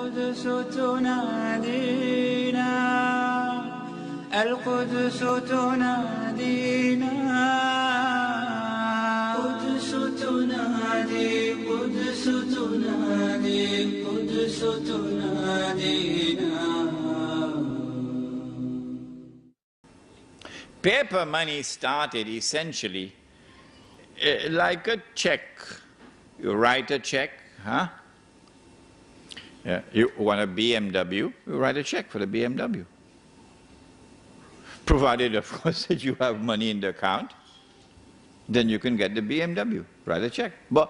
القدس تنادينا القدس تنادينا قدس تنادي قدس تنادي قدس تنادينا. Paper money started essentially like a check. You write a check, huh? You want a BMW, you write a check for the BMW. Provided, of course, that you have money in the account, then you can get the BMW, write a check. But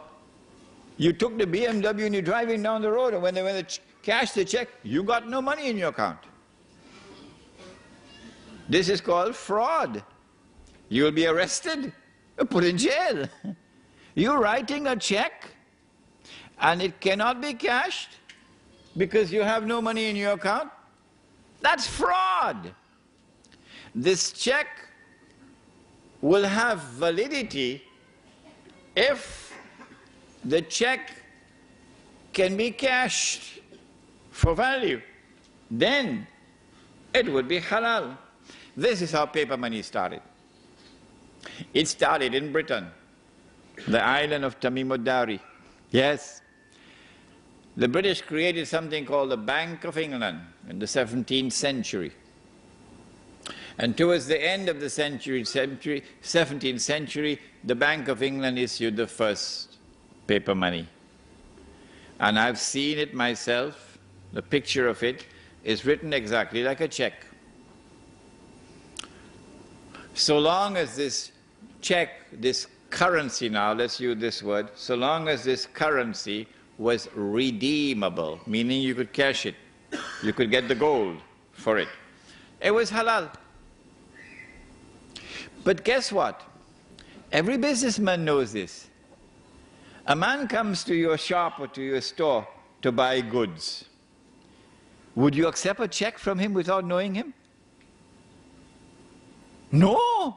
you took the BMW and you're driving down the road, and when they cash the check, you got no money in your account. This is called fraud. You will be arrested, put in jail. You're writing a check and it cannot be cashed because you have no money in your account. That's fraud. This check will have validity if the check can be cashed for value. Then it would be halal. This is how paper money started. It started in Britain, the island of Tamim-ud-Dari. Yes. The British created something called the Bank of England in the 17th century. And towards the end of the 17th century, the Bank of England issued the first paper money. And I've seen it myself. The picture of it is written exactly like a check. So long as this check, this currency now, let's use this word, so long as this currency was redeemable, meaning you could cash it, you could get the gold for it, it was halal. But guess what? Every businessman knows this. A man comes to your shop or to your store to buy goods. Would you accept a check from him without knowing him? No.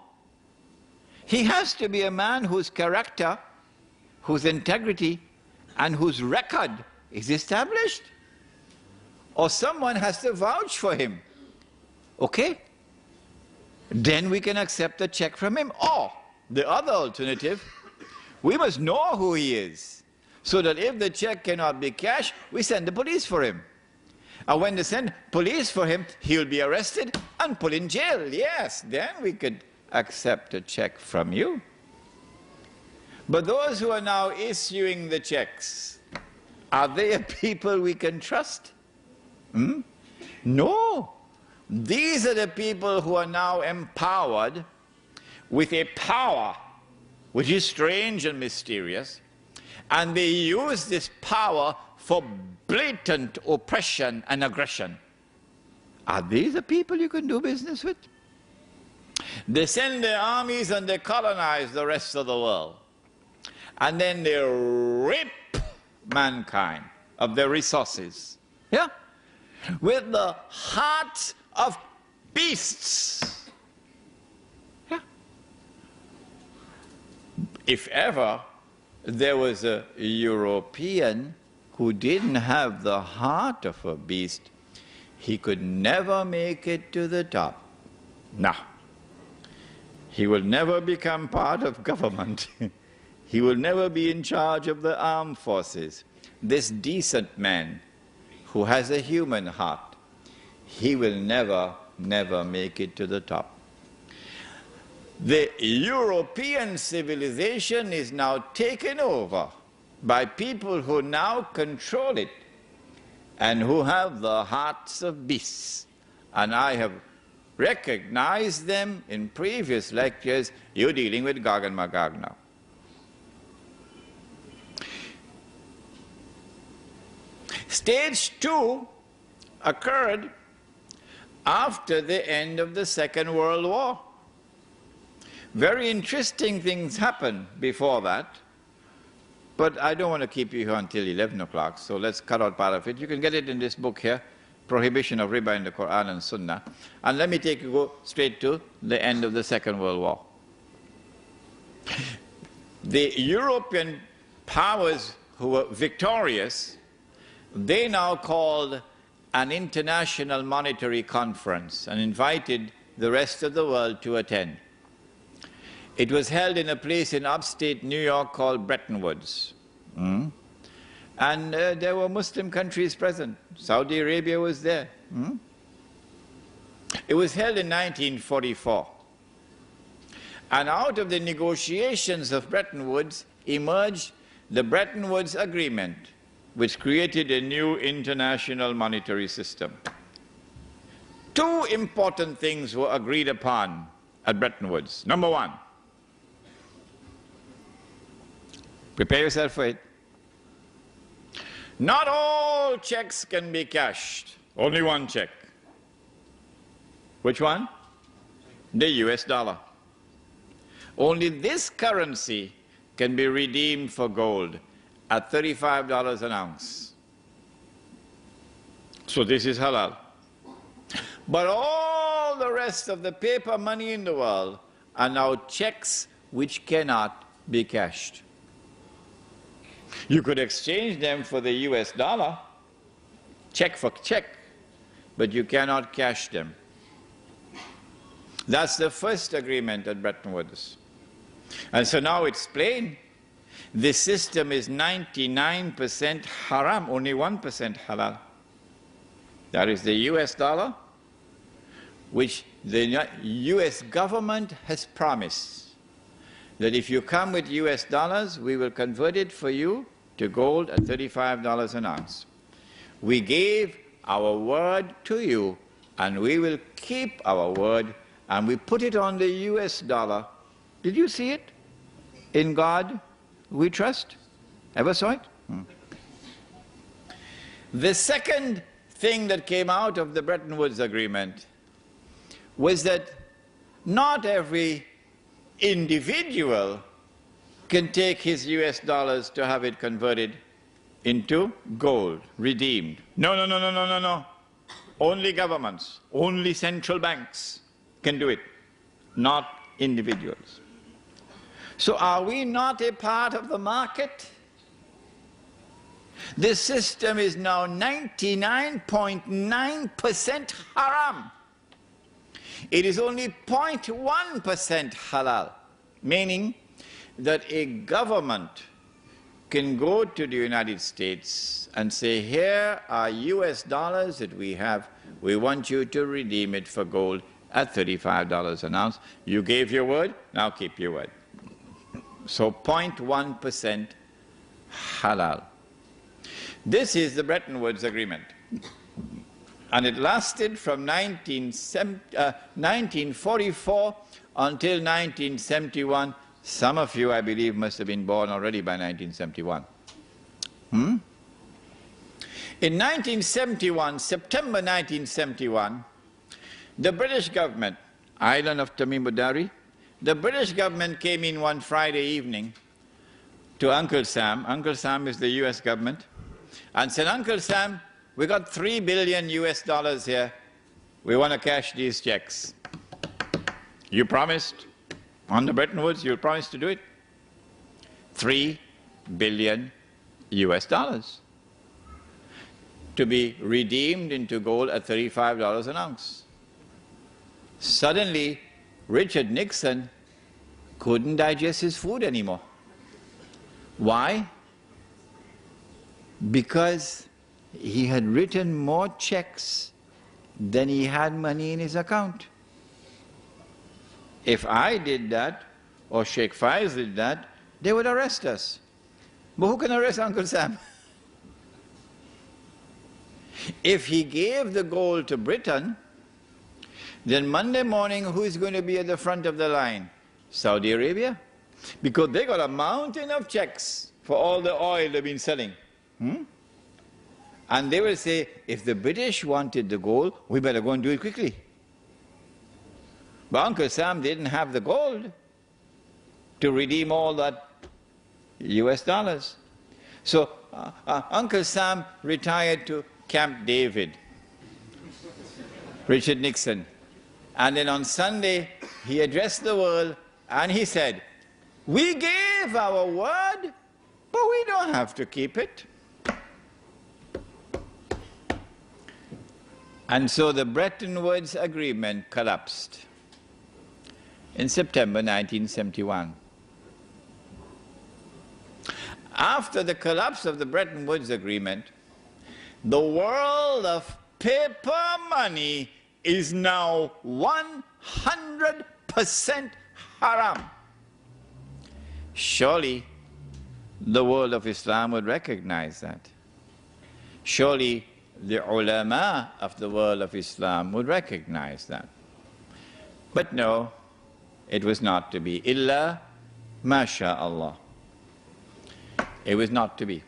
He has to be a man whose character, whose integrity, and whose record is established. Or someone has to vouch for him. Okay? Then we can accept a check from him. Or, the other alternative, we must know who he is, so that if the check cannot be cashed, we send the police for him. And when they send police for him, he'll be arrested and put in jail. Yes, then we could accept a check from you. But those who are now issuing the checks, are they a people we can trust? No. These are the people who are now empowered with a power which is strange and mysterious, and they use this power for blatant oppression and aggression. Are these the people you can do business with? They send their armies and they colonize the rest of the world. And then they rip mankind of their resources. Yeah? With the hearts of beasts. Yeah? If ever there was a European who didn't have the heart of a beast, he could never make it to the top. No. He will never become part of government. He will never be in charge of the armed forces. This decent man who has a human heart, he will never make it to the top. The European civilization is now taken over by people who now control it and who have the hearts of beasts. And I have recognized them in previous lectures. You're dealing with Gog and Magog now. Stage 2 occurred after the end of the Second World War. Very interesting things happened before that, but I don't want to keep you here until 11 o'clock, so let's cut out part of it. You can get it in this book here, Prohibition of Riba in the Quran and Sunnah. And let me take you go straight to the end of the Second World War. The European powers who were victorious, they now called an International Monetary Conference and invited the rest of the world to attend. It was held in a place in upstate New York called Bretton Woods. And there were Muslim countries present. Saudi Arabia was there. It was held in 1944. And out of the negotiations of Bretton Woods emerged the Bretton Woods Agreement, which created a new international monetary system. Two important things were agreed upon at Bretton Woods. Number one, prepare yourself for it. Not all checks can be cashed, only one check. Which one? The US dollar. Only this currency can be redeemed for gold at $35 an ounce. So this is halal. But all the rest of the paper money in the world are now checks which cannot be cashed. You could exchange them for the US dollar, check for check, but you cannot cash them. That's the first agreement at Bretton Woods. And so now it's plain. This system is 99% haram, only 1% halal. That is the US dollar, which the US government has promised that if you come with US dollars, we will convert it for you to gold at $35 an ounce. We gave our word to you, and we will keep our word, and we put it on the US dollar. Did you see it? In God we trust. Ever saw it? The second thing that came out of the Bretton Woods Agreement was that not every individual can take his US dollars to have it converted into gold, redeemed. No, no, no, no, no, no, no. Only governments, only central banks can do it, not individuals. So are we not a part of the market? This system is now 99.9% haram. It is only 0.1% halal, meaning that a government can go to the United States and say, here are US dollars that we have, we want you to redeem it for gold at $35 an ounce. You gave your word, now keep your word. So 0.1% halal. This is the Bretton Woods Agreement. And it lasted from 1944 until 1971. Some of you, I believe, must have been born already by 1971. In 1971, September 1971, the British government, island of Tamimudari, the British government came in one Friday evening to Uncle Sam. Uncle Sam is the US government, and said, Uncle Sam, we got $3 billion US dollars here. We want to cash these checks. You promised on the Bretton Woods, you promised to do it. $3 billion US dollars to be redeemed into gold at $35 an ounce. Suddenly, Richard Nixon couldn't digest his food anymore. Why? Because he had written more checks than he had money in his account. If I did that, or Sheikh Faiz did that, they would arrest us. But who can arrest Uncle Sam? If he gave the gold to Britain, then Monday morning, who is going to be at the front of the line? Saudi Arabia. Because they got a mountain of checks for all the oil they've been selling. And they will say, if the British wanted the gold, we better go and do it quickly. But Uncle Sam didn't have the gold to redeem all that US dollars. So Uncle Sam retired to Camp David, Richard Nixon. And then on Sunday, he addressed the world and he said, we gave our word, but we don't have to keep it. And so the Bretton Woods Agreement collapsed in September 1971. After the collapse of the Bretton Woods Agreement, the world of paper money is now 100% haram. Surely the world of Islam would recognize that. Surely the ulama of the world of Islam would recognize that. But no, it was not to be. Illa masha'Allah. It was not to be.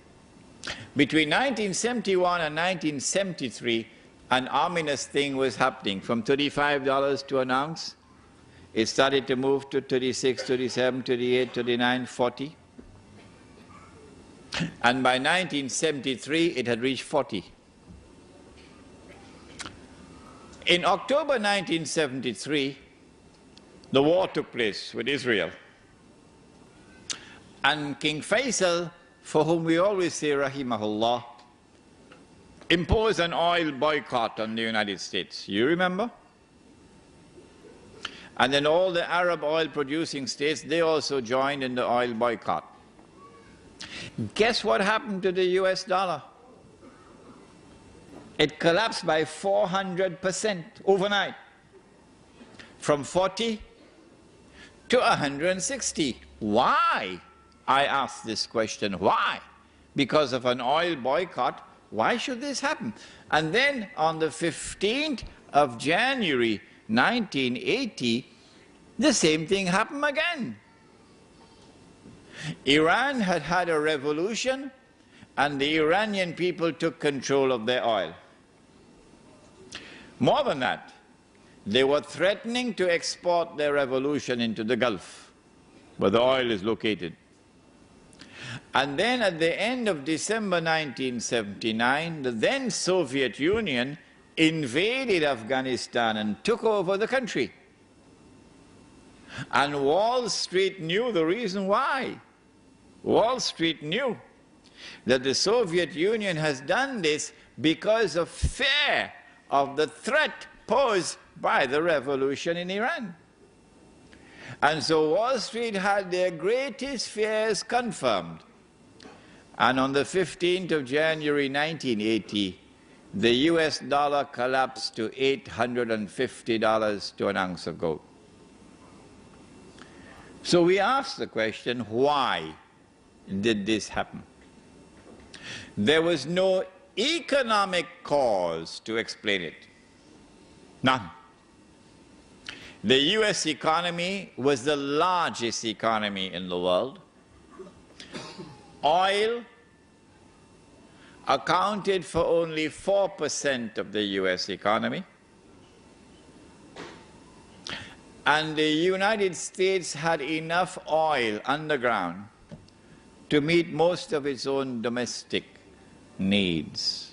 Between 1971 and 1973, an ominous thing was happening. From $35 to an ounce, it started to move to 36, 37, 38, 39, 40. And by 1973, it had reached 40. In October 1973, the war took place with Israel. And King Faisal, for whom we always say rahimahullah, imposed an oil boycott on the United States. You remember? And then all the Arab oil-producing states, they also joined in the oil boycott. Guess what happened to the US dollar? It collapsed by 400% overnight, from 40 to 160. Why? I ask this question, why? Because of an oil boycott. Why should this happen? And then on the 15th of January 1980, the same thing happened again. Iran had had a revolution, and the Iranian people took control of their oil. More than that, they were threatening to export their revolution into the Gulf, where the oil is located. And then at the end of December 1979, the then Soviet Union invaded Afghanistan and took over the country. And Wall Street knew the reason why. Wall Street knew that the Soviet Union has done this because of fear of the threat posed by the revolution in Iran. And so Wall Street had their greatest fears confirmed. And on the 15th of January 1980, the US dollar collapsed to $850 to an ounce of gold. So we ask the question, why did this happen? There was no economic cause to explain it. None. The US economy was the largest economy in the world. Oil accounted for only 4% of the US economy. And the United States had enough oil underground to meet most of its own domestic needs.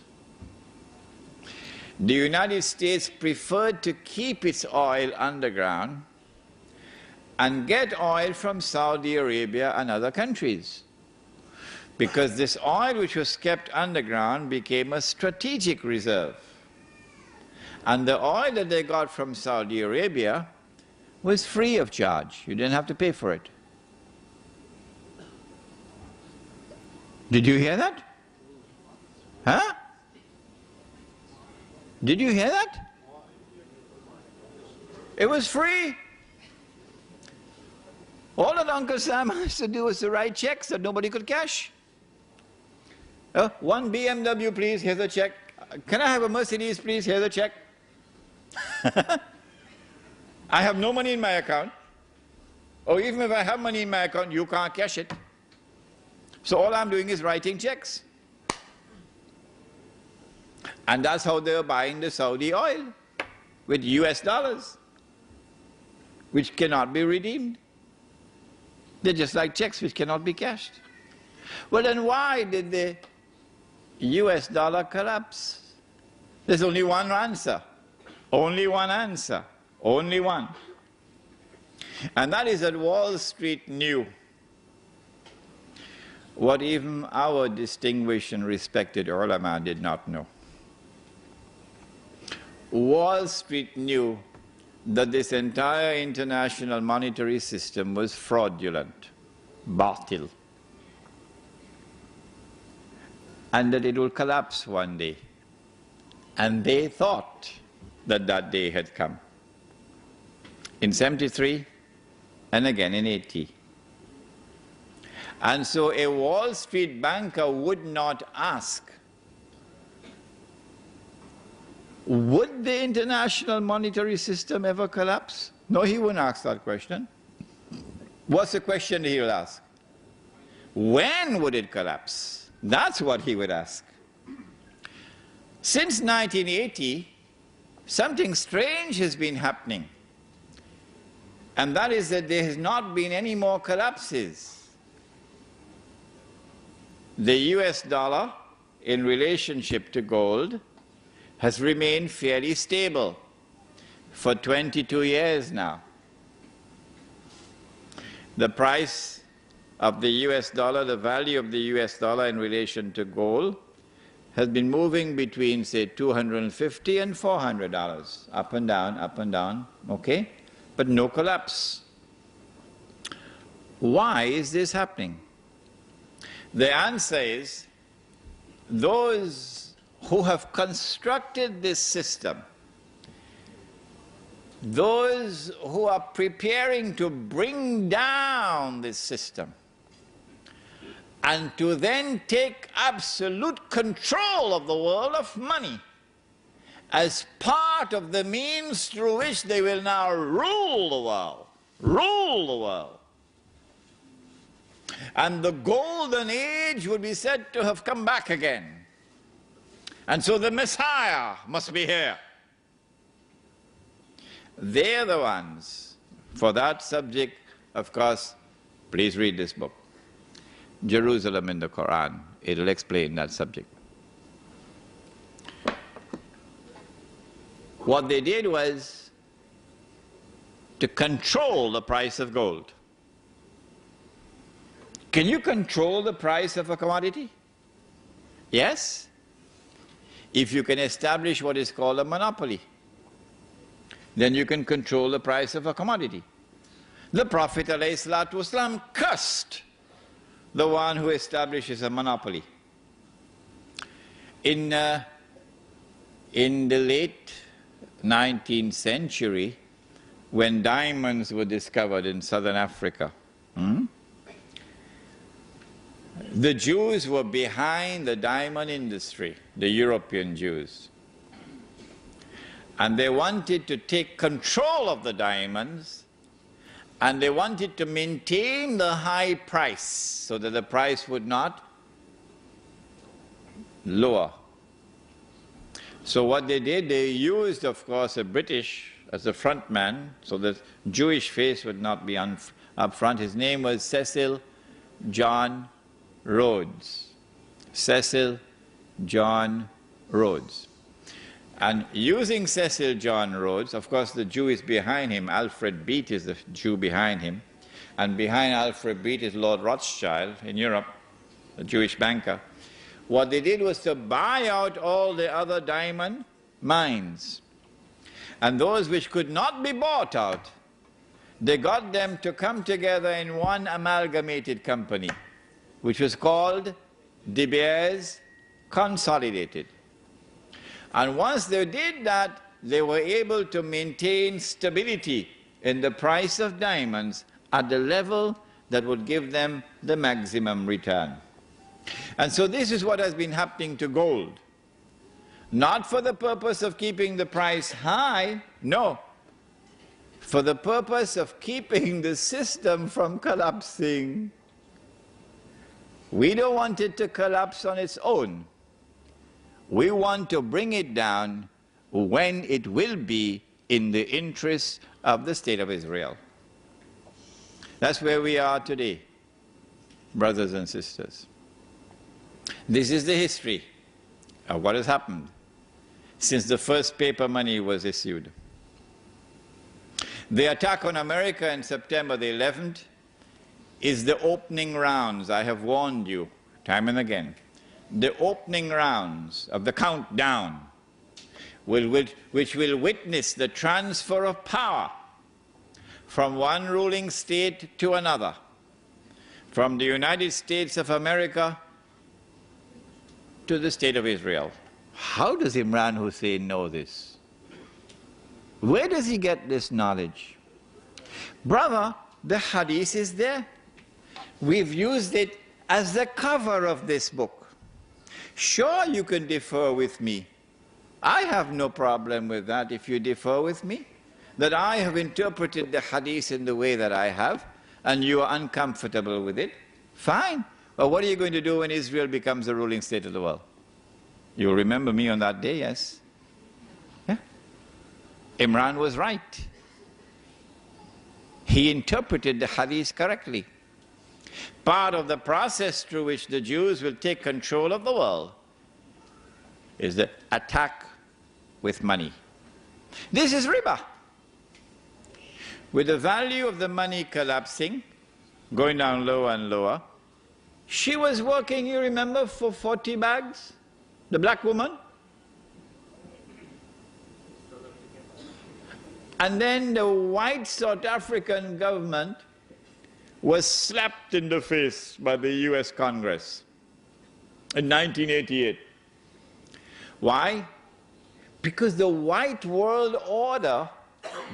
The United States preferred to keep its oil underground and get oil from Saudi Arabia and other countries, because this oil which was kept underground became a strategic reserve. And the oil that they got from Saudi Arabia was free of charge. You didn't have to pay for it. Did you hear that? Huh? Did you hear that? It was free. All that Uncle Sam has to do was to write checks that nobody could cash. One BMW, please, here's a check. Can I have a Mercedes, please? Here's a check. I have no money in my account. Or even if I have money in my account, you can't cash it. So all I'm doing is writing checks. And that's how they're buying the Saudi oil, with US dollars, which cannot be redeemed. They're just like checks which cannot be cashed. Well, then why did the US dollar collapse? There's only one answer. Only one answer. Only one. And that is that Wall Street knew what even our distinguished and respected ulama did not know. Wall Street knew that this entire international monetary system was fraudulent, batil, and that it will collapse one day. And they thought that that day had come. In 73 and again in 80. And so a Wall Street banker would not ask, would the international monetary system ever collapse? No, he wouldn't ask that question. What's the question he will ask? When would it collapse? That's what he would ask. Since 1980, something strange has been happening. And that is that there has not been any more collapses. The US dollar, in relationship to gold, has remained fairly stable for 22 years now. The price of the US dollar, the value of the US dollar in relation to gold, has been moving between, say, $250 and $400, up and down, okay? But no collapse. Why is this happening? The answer is, those who have constructed this system, those who are preparing to bring down this system, and to then take absolute control of the world of money as part of the means through which they will now rule the world. Rule the world. And the golden age would be said to have come back again. And so the Messiah must be here. They're the ones. For that subject, of course, please read this book, Jerusalem in the Quran. It'll explain that subject. What they did was to control the price of gold. Can you control the price of a commodity? Yes, if you can establish what is called a monopoly. Then you can control the price of a commodity. The Prophet ﷺ cursed the one who establishes a monopoly. In the late 19th century, when diamonds were discovered in southern Africa, the Jews were behind the diamond industry, the European Jews. And they wanted to take control of the diamonds, and they wanted to maintain the high price so that the price would not lower. So what they did, they used, of course, a British as a front man, so the Jewish face would not be up front. His name was Cecil John Rhodes. Cecil John Rhodes. And using Cecil John Rhodes, of course the Jew is behind him, Alfred Beat is the Jew behind him, and behind Alfred Beat is Lord Rothschild in Europe, a Jewish banker. What they did was to buy out all the other diamond mines. And those which could not be bought out, they got them to come together in one amalgamated company, which was called De Beers Consolidated. And once they did that, they were able to maintain stability in the price of diamonds at the level that would give them the maximum return. And so this is what has been happening to gold. Not for the purpose of keeping the price high, no. For the purpose of keeping the system from collapsing. We don't want it to collapse on its own. We want to bring it down when it will be in the interest of the State of Israel. That's where we are today, brothers and sisters. This is the history of what has happened since the first paper money was issued. The attack on America on September the 11th is the opening rounds. I have warned you time and again. The opening rounds of the countdown, which will witness the transfer of power from one ruling state to another, from the United States of America to the State of Israel. How does Imran Husein know this? Where does he get this knowledge? Brother, the hadith is there. We've used it as the cover of this book. Sure, you can differ with me. I have no problem with that if you differ with me, that I have interpreted the hadith in the way that I have, and you are uncomfortable with it. Fine. But what are you going to do when Israel becomes the ruling state of the world? You'll remember me on that day, yes? Yeah? Imran was right. He interpreted the hadith correctly. Part of the process through which the Jews will take control of the world is the attack with money. This is riba. With the value of the money collapsing, going down lower and lower, she was working, you remember, for 40 bags, the black woman. And then the white South African government was slapped in the face by the US Congress in 1988. Why? Because the white world order,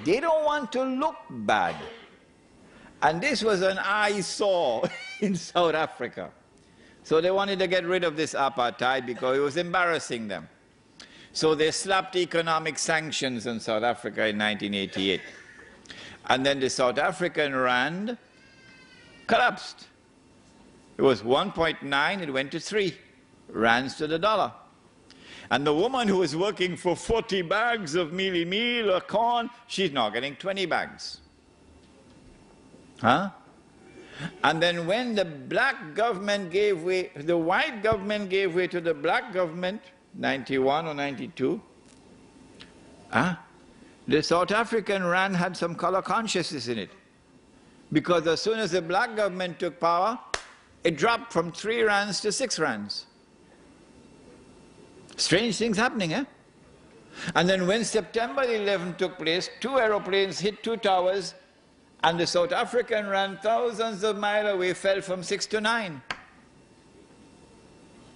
they don't want to look bad. And this was an eyesore in South Africa. So they wanted to get rid of this apartheid because it was embarrassing them. So they slapped economic sanctions on South Africa in 1988. And then the South African rand collapsed. It was 1.9, it went to 3 rands to the dollar. And the woman who was working for 40 bags of mealie meal or corn, she's now getting 20 bags. Huh? And then when the black government gave way, the white government gave way to the black government, 91 or 92, the South African rand had some color consciousness in it. Because as soon as the black government took power, it dropped from 3 rands to 6 rands. Strange things happening, eh? And then when September 11 took place, 2 aeroplanes hit 2 towers, and the South African rand thousands of miles away fell from 6 to 9.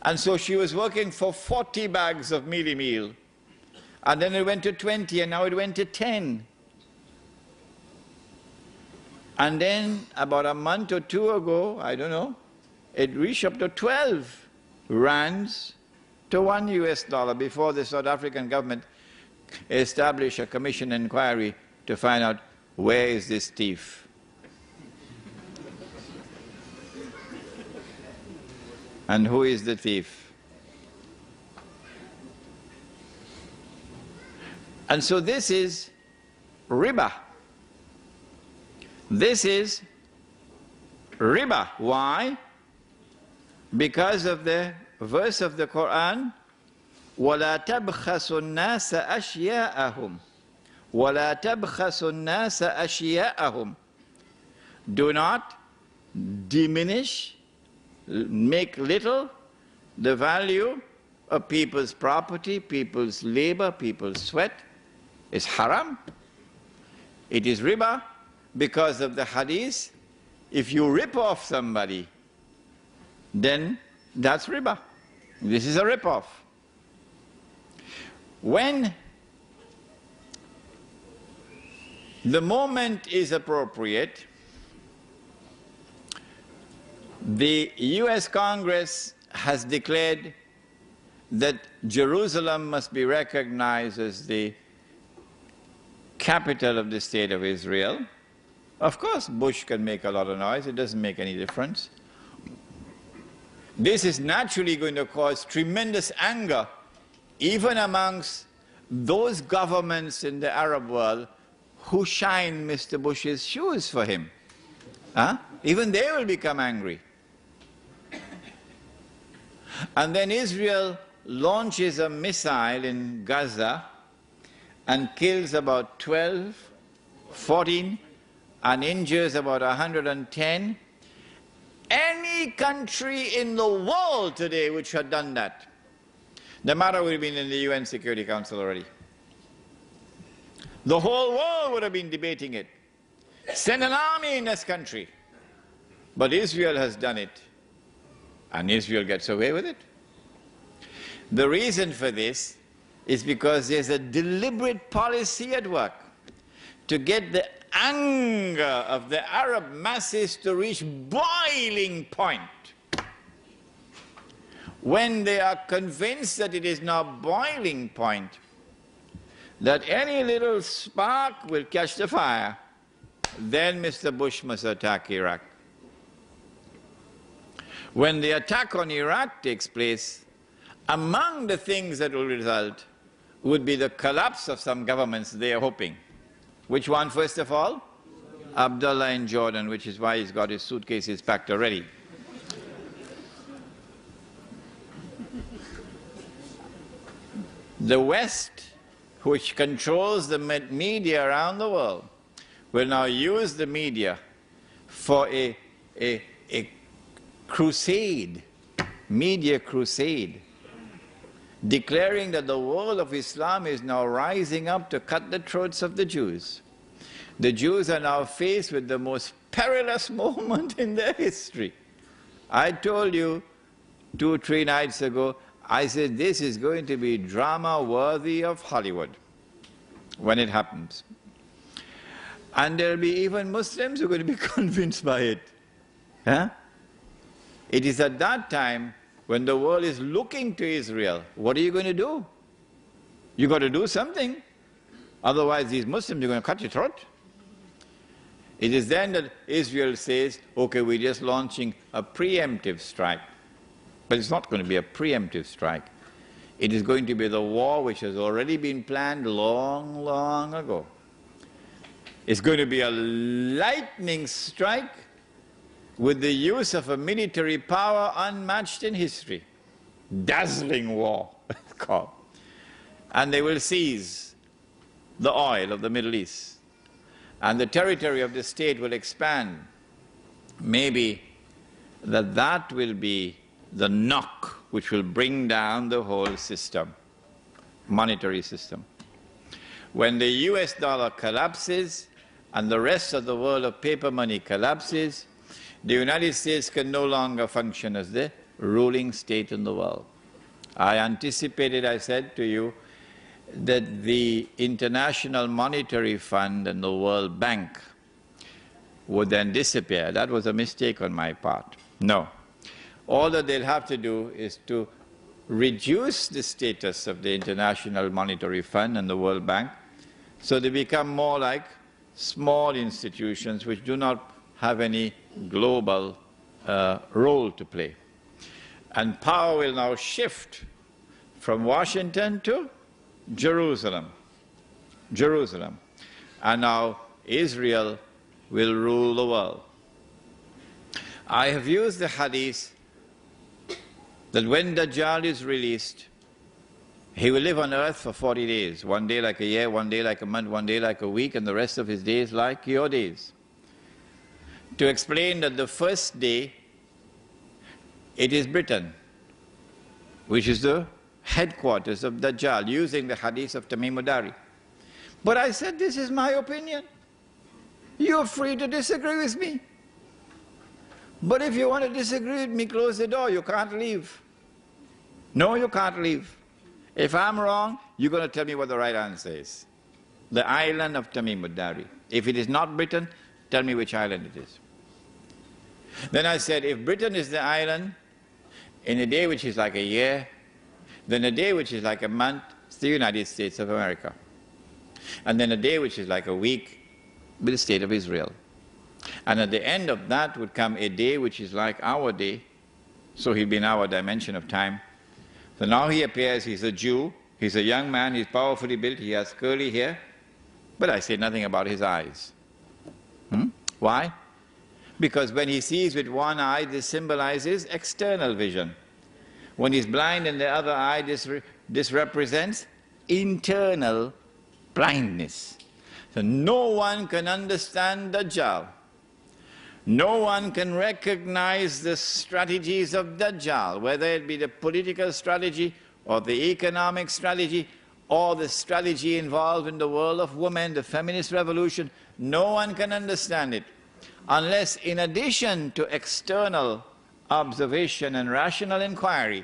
And so she was working for 40 bags of mealie meal. And then it went to 20, and now it went to 10. And then about a month or 2 ago, I don't know, it reached up to 12 rands to $1 US before the South African government established a commission inquiry to find out where is this thief. And who is the thief? And so this is riba. This is riba. Why? Because of the verse of the Quran, وَلَا تَبْخَسُوا النَّاسَ أَشْيَاءَهُمْ وَلَا تَبْخَسُوا النَّاسَ أَشْيَاءَهُمْ. Do not diminish, make little the value of people's property, people's labor, people's sweat. It's haram. It is riba because of the hadith. If you rip off somebody, then that's riba. This is a rip-off. When the moment is appropriate, the US Congress has declared that Jerusalem must be recognized as the capital of the State of Israel. Of course, Bush can make a lot of noise. It doesn't make any difference. This is naturally going to cause tremendous anger even amongst those governments in the Arab world who shine Mr. Bush's shoes for him. Even they will become angry. And then Israel launches a missile in Gaza and kills about 12, 14, and injures about 110. Any country in the world today which had done that, the matter would have been in the UN Security Council already. The whole world would have been debating it. Send an army in this country. But Israel has done it, and Israel gets away with it. The reason for this is because there's a deliberate policy at work to get the anger of the Arab masses to reach boiling point. When they are convinced that it is now boiling point, that any little spark will catch the fire, then Mr. Bush must attack Iraq. When the attack on Iraq takes place, among the things that will result would be the collapse of some governments they are hoping. Which one, first of all? Abdullah in Jordan, which is why he's got his suitcases packed already. The West, which controls the media around the world, will now use the media for a crusade, media crusade, declaring that the world of Islam is now rising up to cut the throats of the Jews. The Jews are now faced with the most perilous moment in their history. I told you 2 or 3 nights ago, I said this is going to be drama worthy of Hollywood when it happens. And there will be even Muslims who are going to be convinced by it. Huh? It is at that time when the world is looking to Israel. What are you going to do? You've got to do something. Otherwise these Muslims are going to cut your throat. It is then that Israel says, okay, we're just launching a preemptive strike. But it's not going to be a preemptive strike. It is going to be the war which has already been planned long, long ago. It's going to be a lightning strike with the use of a military power unmatched in history. Dazzling war, it's called. And they will seize the oil of the Middle East. And the territory of the state will expand. Maybe that will be the knock which will bring down the whole system, monetary system. When the US dollar collapses and the rest of the world of paper money collapses, the United States can no longer function as the ruling state in the world. I anticipated, I said to you, that the International Monetary Fund and the World Bank would then disappear. That was a mistake on my part. No. All that they'll have to do is to reduce the status of the International Monetary Fund and the World Bank so they become more like small institutions which do not have any global role to play. And power will now shift from Washington to Jerusalem. And now Israel will rule the world. I have used the hadith that when Dajjal is released, he will live on earth for 40 days, 1 day like a year, 1 day like a month, 1 day like a week, and the rest of his days like your days. To explain that the first day, it is Britain, which is the headquarters of Dajjal, using the hadith of Tamim Dari. But I said, this is my opinion. You're free to disagree with me. But if you want to disagree with me, close the door. You can't leave. No, you can't leave. If I'm wrong, you're going to tell me what the right answer is. The island of Tamim Dari. If it is not Britain, tell me which island it is. Then I said, if Britain is the island, in a day which is like a year, then a day which is like a month, it's the United States of America. And then a day which is like a week, be the state of Israel. And at the end of that would come a day which is like our day, so he'll be in our dimension of time. So now he appears, he's a Jew, he's a young man, he's powerfully built, he has curly hair, but I say nothing about his eyes. Why? Because when he sees with one eye, this symbolizes external vision. When he's blind in the other eye, this represents internal blindness. So no one can understand Dajjal. No one can recognize the strategies of Dajjal, whether it be the political strategy or the economic strategy all the strategy involved in the world of women, the feminist revolution, no one can understand it unless, in addition to external observation and rational inquiry,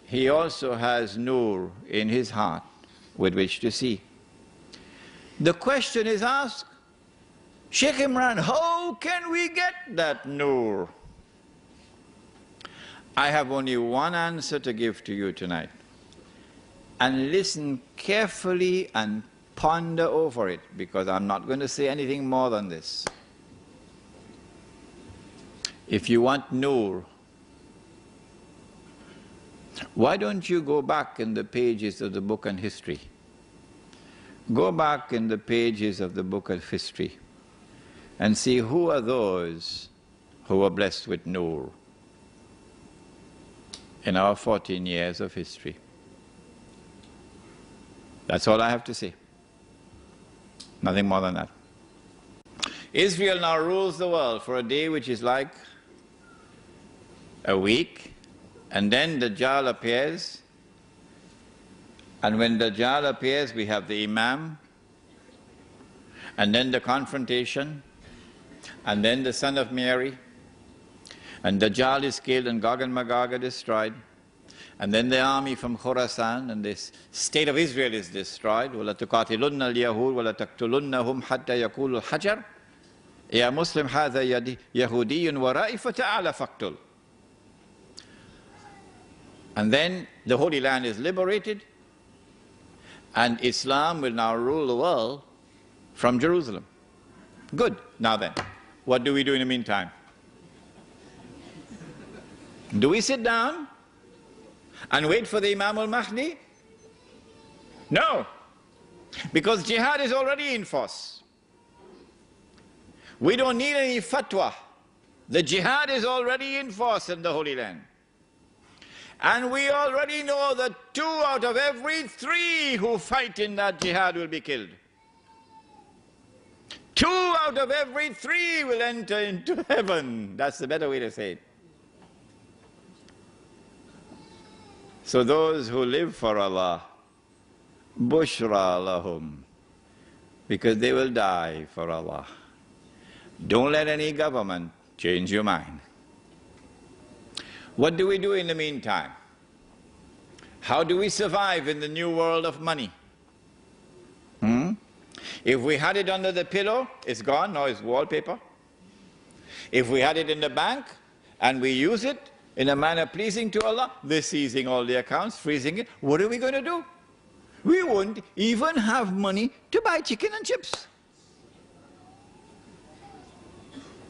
he also has nur in his heart with which to see. The question is asked, Sheikh Imran, how can we get that nur? I have only one answer to give to you tonight. And listen carefully and ponder over it, because I'm not going to say anything more than this. If you want nur, why don't you go back in the pages of the book on history? Go back in the pages of the book of history and see who are those who were blessed with nur in our 14 years of history. That's all I have to say. Nothing more than that. Israel now rules the world for a day which is like a week, and then Dajjal appears, and when Dajjal appears we have the Imam, and then the confrontation, and then the son of Mary, and Dajjal is killed and Gog and Magog are destroyed, and then the army from Khorasan and this state of Israel is destroyed. وَلَا تُقَاتِلُنَّ الْيَهُودَ وَلَا تَقْتُلُنَّهُمْ حَتَّى يَقُولُوا الْحَجَرُ يَا مُسْلِمْ هَذَا يَهُودِيٌّ وَرَائِي فَتَعَالَ فَاقْتُلْ. And then the Holy Land is liberated, and Islam will now rule the world from Jerusalem. Good. Now then, what do we do in the meantime? Do we sit down and wait for the Imam al-Mahdi? No, because jihad is already in force. We don't need any fatwa. The jihad is already in force in the Holy Land. And we already know that 2 out of every 3 who fight in that jihad will be killed. 2 out of every 3 will enter into heaven. That's the better way to say it. So those who live for Allah, bushra lahum, because they will die for Allah. Don't let any government change your mind. What do we do in the meantime? How do we survive in the new world of money? If we had it under the pillow, it's gone, now it's wallpaper. If we had it in the bank and we use it in a manner pleasing to Allah, they're seizing all the accounts, freezing it. What are we going to do? We won't even have money to buy chicken and chips.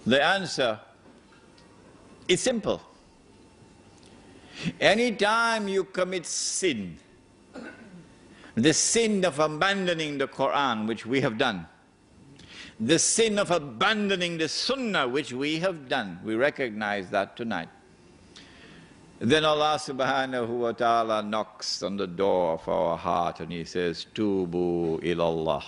The answer is simple. Anytime you commit sin, the sin of abandoning the Quran, which we have done, the sin of abandoning the Sunnah, which we have done, we recognize that tonight. Then Allah subhanahu wa ta'ala knocks on the door of our heart and He says, Tubu ilallah.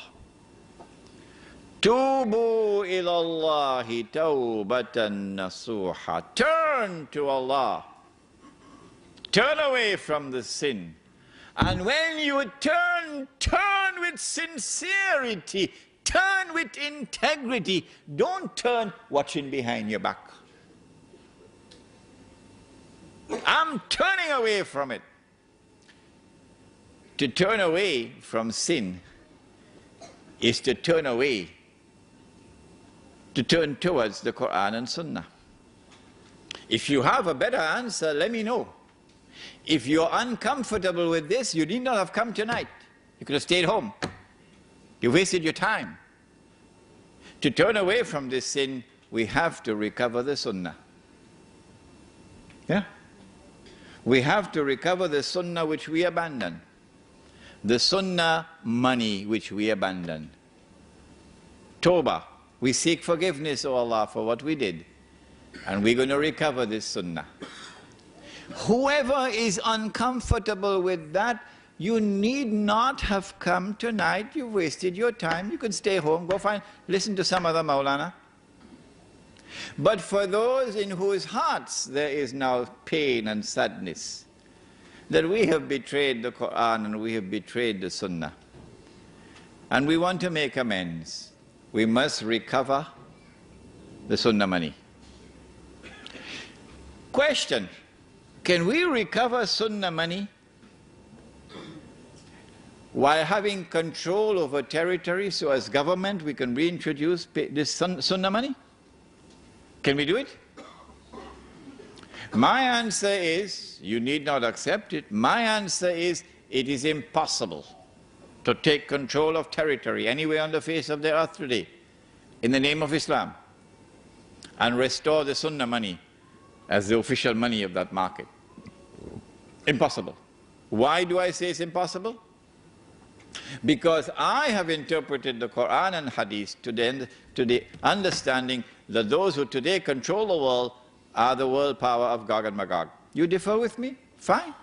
Tubu ilallahi tawbatan nasuha. Turn to Allah. Turn away from the sin. And when you turn, turn with sincerity. Turn with integrity. Don't turn watching behind your back. I'm turning away from it. To turn away from sin is to turn away, to turn towards the Quran and Sunnah. If you have a better answer, let me know. If you're uncomfortable with this, you need not have come tonight. You could have stayed home. You wasted your time. To turn away from this sin, we have to recover the Sunnah. Yeah? We have to recover the Sunnah which we abandoned. The Sunnah money which we abandoned. Tawbah. We seek forgiveness, O Allah, for what we did. And we're going to recover this Sunnah. Whoever is uncomfortable with that, you need not have come tonight. You've wasted your time. You can stay home, go listen to some other Maulana. But for those in whose hearts there is now pain and sadness, that we have betrayed the Quran and we have betrayed the Sunnah. And we want to make amends. We must recover the Sunnah money. Question, can we recover Sunnah money while having control over territory, so as government we can reintroduce this Sunnah money? Can we do it? My answer is, you need not accept it, my answer is, it is impossible to take control of territory anywhere on the face of the earth today in the name of Islam and restore the Sunnah money as the official money of that market. Impossible. Why do I say it's impossible? Because I have interpreted the Quran and Hadith to the understanding that those who today control the world are the world power of Gog and Magog. You differ with me? Fine.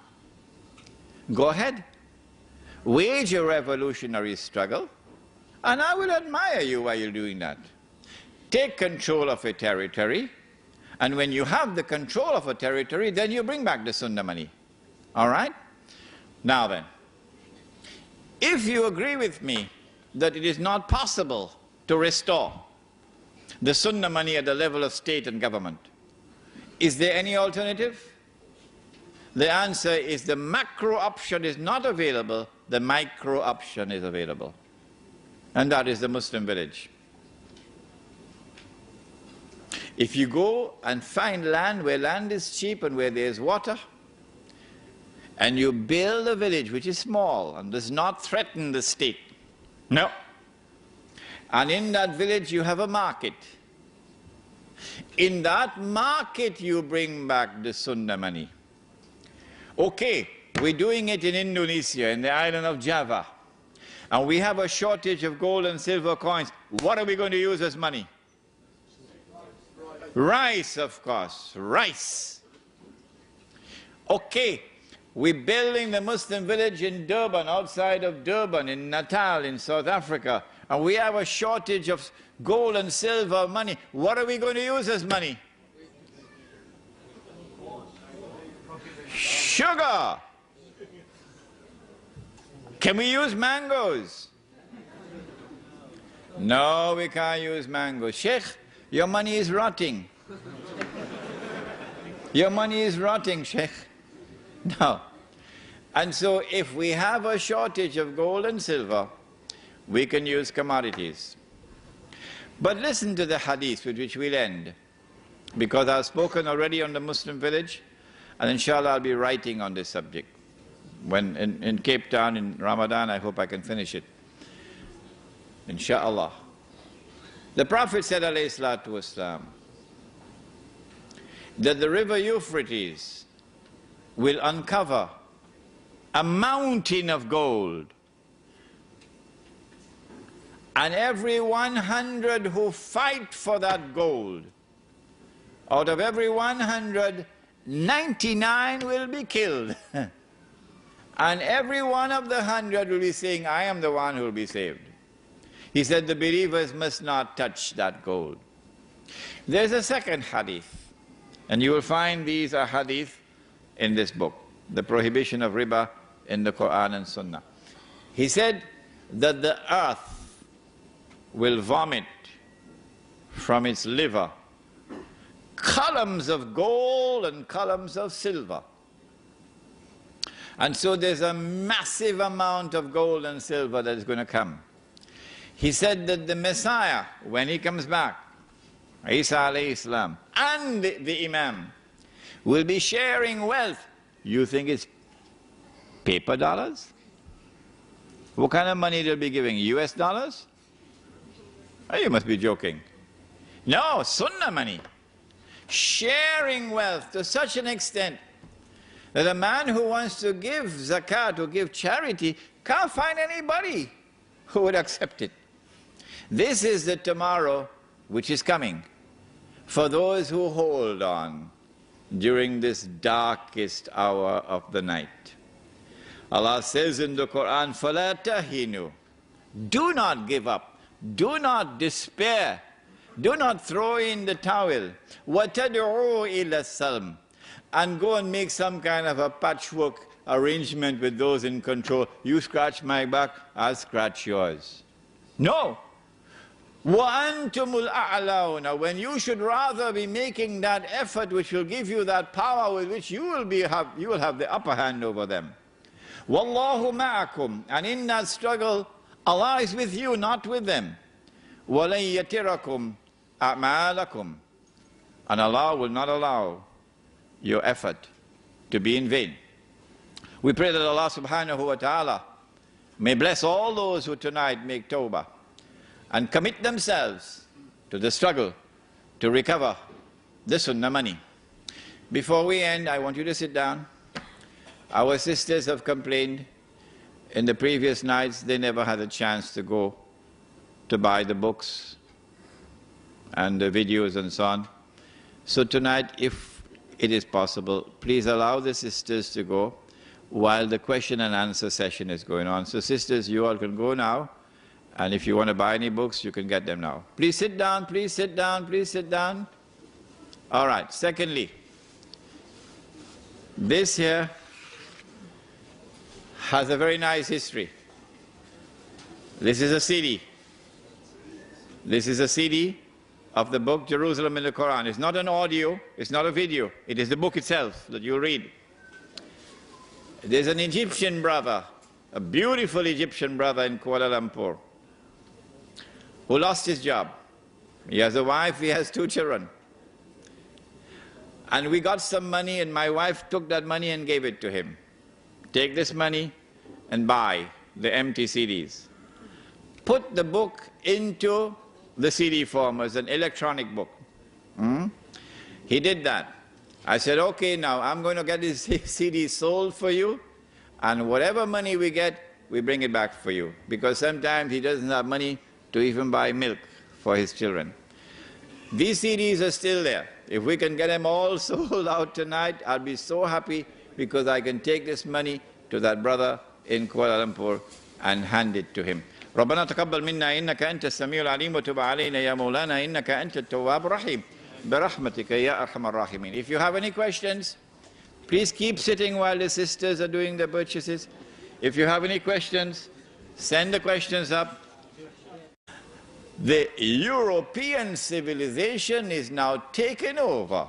Go ahead. Wage a revolutionary struggle, and I will admire you while you're doing that. Take control of a territory, and when you have the control of a territory, then you bring back the Sunnah money. All right? Now then, if you agree with me that it is not possible to restore the Sunnah money at the level of state and government, is there any alternative? The answer is the macro option is not available, the micro option is available. And that is the Muslim village. If you go and find land where land is cheap and where there is water, and you build a village which is small and does not threaten the state, no. And in that village you have a market. In that market you bring back the Sunnah money. Okay, we're doing it in Indonesia, in the island of Java, and we have a shortage of gold and silver coins. What are we going to use as money? Rice, of course, rice. Okay, we're building the Muslim village in Durban, outside of Durban, in Natal, in South Africa, and we have a shortage of gold and silver money. What are we going to use as money? Sugar. Can we use mangoes? No, we can't use mangoes. Sheikh, your money is rotting. Your money is rotting, Sheikh. No. And so if we have a shortage of gold and silver, we can use commodities. But listen to the hadith with which we'll end, because I've spoken already on the Muslim village, and inshallah I'll be writing on this subject. When in Cape Town in Ramadan, I hope I can finish it. Inshallah. The Prophet said, alayhi salatu wasalam, that the river Euphrates will uncover a mountain of gold, and every 100 who fight for that gold, out of every 100, 99 will be killed. And every one of the 100 will be saying, I am the one who will be saved. He said the believers must not touch that gold. There's a second hadith, and you will find these are hadith in this book, the prohibition of riba in the Quran and Sunnah. He said that the earth will vomit from its liver columns of gold and columns of silver. And so there's a massive amount of gold and silver that is going to come. He said that the Messiah, when he comes back, Isa alayhi salam, and the Imam, will be sharing wealth. You think it's paper dollars? What kind of money they'll be giving? US dollars? Oh, you must be joking. No, Sunnah money. Sharing wealth to such an extent that a man who wants to give zakat or give charity can't find anybody who would accept it. This is the tomorrow which is coming for those who hold on during this darkest hour of the night. Allah says in the Quran, فَلَا تَهِنُوا, do not give up, do not despair, do not throw in the towel. وَتَدْعُوا إِلَى السَّلْمِ, and go and make some kind of a patchwork arrangement with those in control. You scratch my back, I'll scratch yours. No. وَأَنْتُمُ الْأَعْلَوْنَ. When you should rather be making that effort which will give you that power with which you will have the upper hand over them. وَاللَّهُ مَعَكُمْ. And in that struggle, Allah is with you, not with them. وَلَنْ يَتِرَكُمْ أَعْمَالَكُمْ. And Allah will not allow your effort to be in vain. We pray that Allah subhanahu wa ta'ala may bless all those who tonight make tawbah and commit themselves to the struggle to recover the sunnah money. Before we end, I want you to sit down. Our sisters have complained in the previous nights they never had a chance to go to buy the books and the videos and so on. So tonight, if it is possible, please allow the sisters to go while the question and answer session is going on. So sisters, you all can go now, and if you want to buy any books, you can get them now. Please sit down, please sit down, please sit down. All right, secondly, this here has a very nice history. This is a CD. This is a CD of the book Jerusalem in the Quran. It's not an audio, it's not a video, it is the book itself that you read. There's an Egyptian brother, a beautiful Egyptian brother in Kuala Lumpur, who lost his job. He has a wife, he has 2 children. And we got some money, and my wife took that money and gave it to him. Take this money and buy the empty CDs. Put the book into the CD form as an electronic book. He did that. I said, okay, now I'm going to get this CD sold for you, and whatever money we get, we bring it back for you. Because sometimes he doesn't have money to even buy milk for his children. These CDs are still there. If we can get them all sold out tonight, I'll be so happy, because I can take this money to that brother in Kuala Lumpur and hand it to him. ربنا تقبل منا إنك أنت السميع العليم وتب علينا يا مولانا إنك أنت التواب الرحيم برحمتك يا أرحم الراحمين. If you have any questions, please keep sitting while the sisters are doing the purchases. If you have any questions, send the questions up. The European civilization is now taken over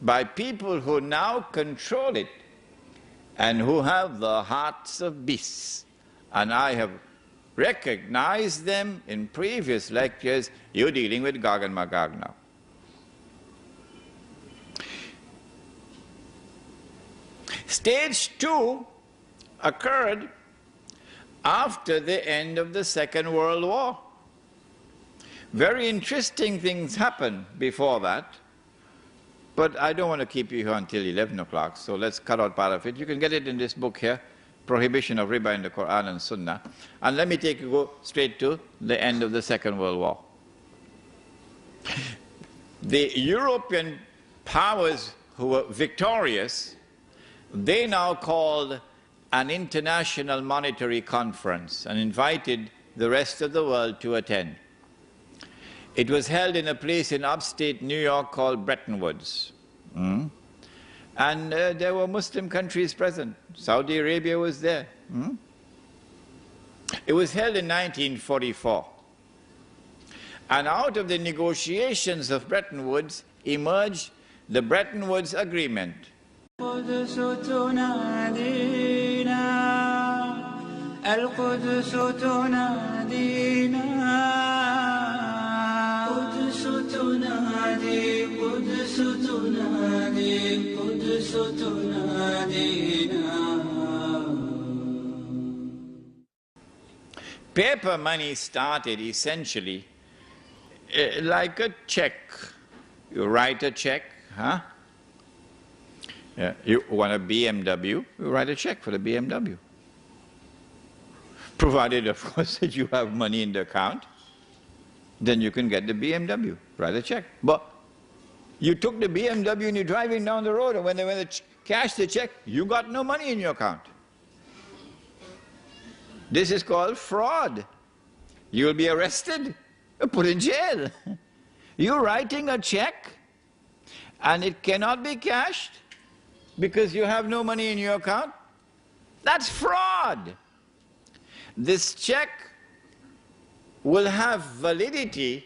by people who now control it and who have the hearts of beasts. And I have recognized them in previous lectures. You're dealing with Gog and Magog now. Stage 2 occurred after the end of the Second World War. Very interesting things happened before that, but I don't want to keep you here until 11 o'clock, so let's cut out part of it. You can get it in this book here, Prohibition of Riba in the Quran and Sunnah. And let me go straight to the end of the Second World War. The European powers who were victorious, they now called an International Monetary Conference and invited the rest of the world to attend. It was held in a place in upstate New York called Bretton Woods. And there were Muslim countries present. Saudi Arabia was there. It was held in 1944. And out of the negotiations of Bretton Woods emerged the Bretton Woods Agreement. Paper money started essentially like a check. You write a check, huh? Yeah. You want a BMW, you write a check for the BMW. Provided, of course, that you have money in the account, then you can get the BMW, write a check. But you took the BMW and you're driving down the road, and when they cash the check, you got no money in your account. This is called fraud. You'll be arrested, put in jail. You're writing a check, and it cannot be cashed because you have no money in your account. That's fraud. This check will have validity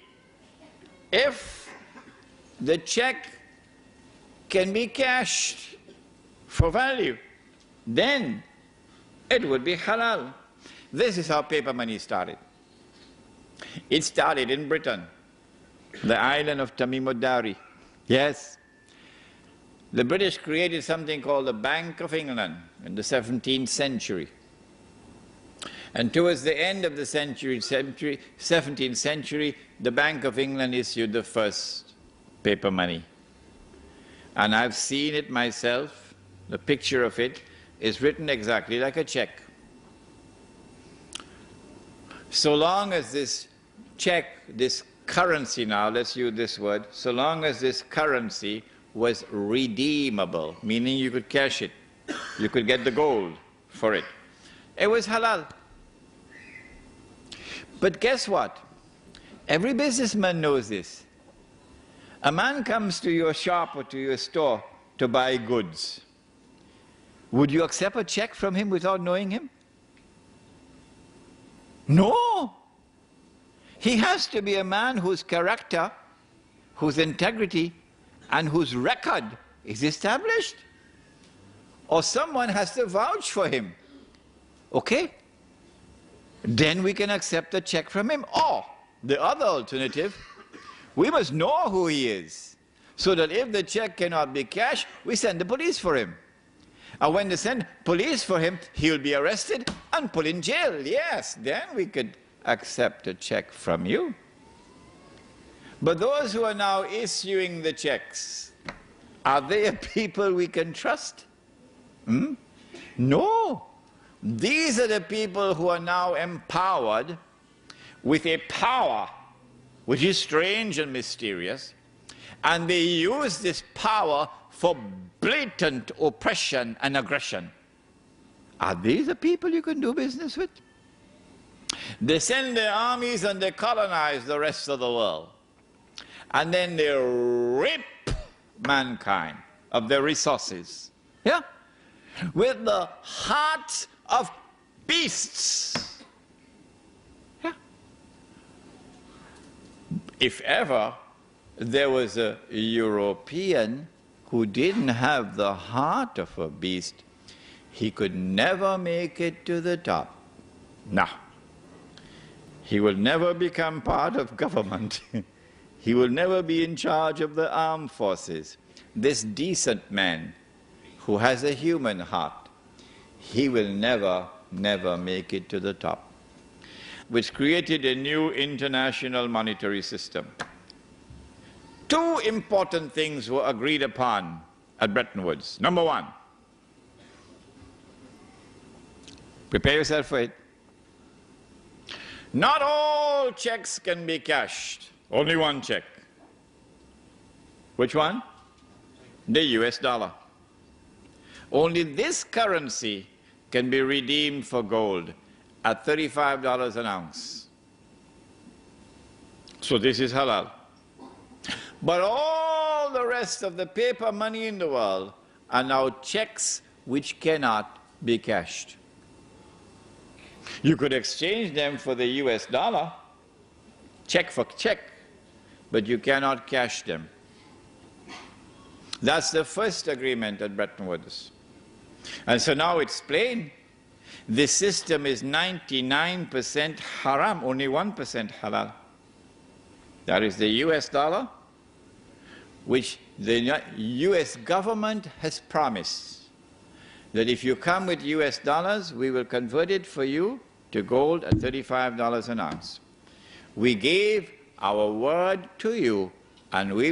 if the check can be cashed for value. Then it would be halal. This is how paper money started. It started in Britain, the island of Tamim-ud-Dari. Yes. The British created something called the Bank of England in the 17th century. And towards the end of the 17th century, the Bank of England issued the first paper money. And I've seen it myself. The picture of it is written exactly like a check. So long as this check, this currency now, let's use this word, so long as this currency was redeemable, meaning you could cash it, you could get the gold for it, it was halal. But guess what? Every businessman knows this. A man comes to your shop or to your store to buy goods. Would you accept a check from him without knowing him? No. He has to be a man whose character, whose integrity, and whose record is established. Or someone has to vouch for him. Okay? Then we can accept a check from him. Or the other alternative, we must know who he is, so that if the check cannot be cashed, we send the police for him. And when they send police for him, he'll be arrested and put in jail. Yes, then we could accept a check from you. But those who are now issuing the checks, are they a people we can trust? No. These are the people who are now empowered with a power which is strange and mysterious, and they use this power for blatant oppression and aggression. Are these the people you can do business with? They send their armies and they colonize the rest of the world. And then they rip mankind of their resources. Yeah? With the hearts of beasts. Yeah? If ever there was a European who didn't have the heart of a beast, he could never make it to the top. No. He will never become part of government. He will never be in charge of the armed forces. This decent man who has a human heart, he will never make it to the top. Which created a new international monetary system. Two important things were agreed upon at Bretton Woods. Number one, prepare yourself for it. Not all checks can be cashed. Only one check. Which one? The US dollar. Only this currency can be redeemed for gold at $35 an ounce. So this is halal. But all the rest of the paper money in the world are now checks which cannot be cashed. You could exchange them for the US dollar, check for check, but you cannot cash them. That's the first agreement at Bretton Woods. And so now it's plain. This system is 99% haram, only 1% halal. That is the US dollar, which the US government has promised that if you come with US dollars, we will convert it for you to gold at $35 an ounce. We gave our word to you, and we will